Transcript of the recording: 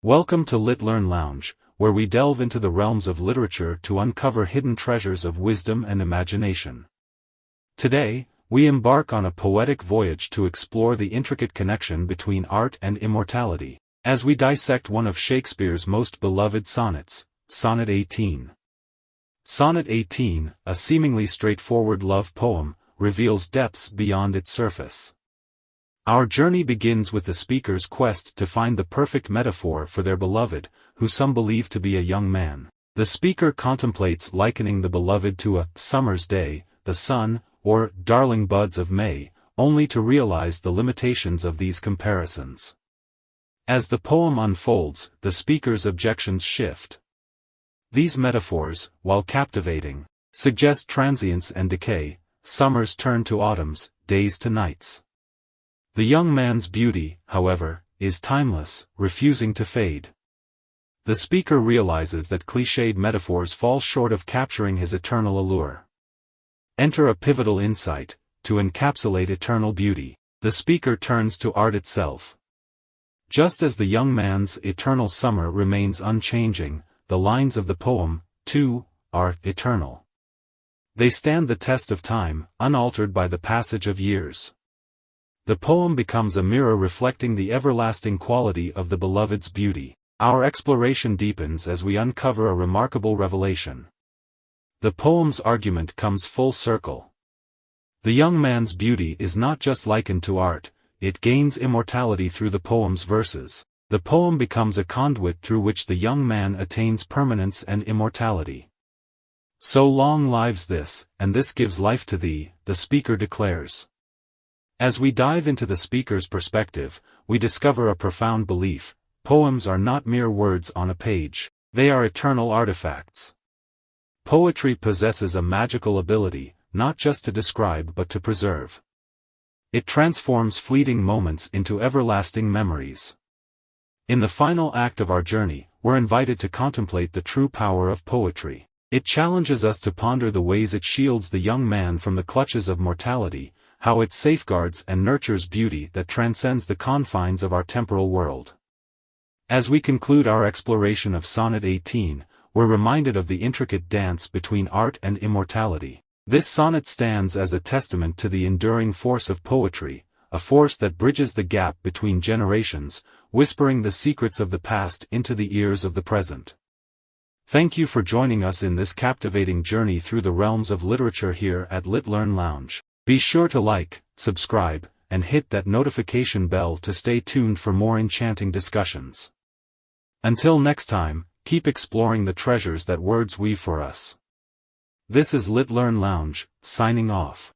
Welcome to Litlearn Lounge, where we delve into the realms of literature to uncover hidden treasures of wisdom and imagination. Today, we embark on a poetic voyage to explore the intricate connection between art and immortality, as we dissect one of Shakespeare's most beloved sonnets, Sonnet 18. Sonnet 18, a seemingly straightforward love poem, reveals depths beyond its surface. Our journey begins with the speaker's quest to find the perfect metaphor for their beloved, who some believe to be a young man. The speaker contemplates likening the beloved to a summer's day, the sun, or darling buds of May, only to realize the limitations of these comparisons. As the poem unfolds, the speaker's objections shift. These metaphors, while captivating, suggest transience and decay, summers turn to autumns, days to nights. The young man's beauty, however, is timeless, refusing to fade. The speaker realizes that cliched metaphors fall short of capturing his eternal allure. Enter a pivotal insight: to encapsulate eternal beauty, the speaker turns to art itself. Just as the young man's eternal summer remains unchanging, the lines of the poem, too, are eternal. They stand the test of time, unaltered by the passage of years. The poem becomes a mirror reflecting the everlasting quality of the beloved's beauty. Our exploration deepens as we uncover a remarkable revelation. The poem's argument comes full circle. The young man's beauty is not just likened to art, it gains immortality through the poem's verses. The poem becomes a conduit through which the young man attains permanence and immortality. So long lives this, and this gives life to thee, the speaker declares. As we dive into the speaker's perspective, we discover a profound belief: poems are not mere words on a page, they are eternal artifacts. Poetry possesses a magical ability, not just to describe but to preserve. It transforms fleeting moments into everlasting memories. In the final act of our journey, we're invited to contemplate the true power of poetry. It challenges us to ponder the ways it shields the young man from the clutches of mortality, how it safeguards and nurtures beauty that transcends the confines of our temporal world. As we conclude our exploration of Sonnet 18, we're reminded of the intricate dance between art and immortality. This sonnet stands as a testament to the enduring force of poetry, a force that bridges the gap between generations, whispering the secrets of the past into the ears of the present. Thank you for joining us in this captivating journey through the realms of literature here at Litlearn Lounge. Be sure to like, subscribe, and hit that notification bell to stay tuned for more enchanting discussions. Until next time, keep exploring the treasures that words weave for us. This is Litlearn Lounge, signing off.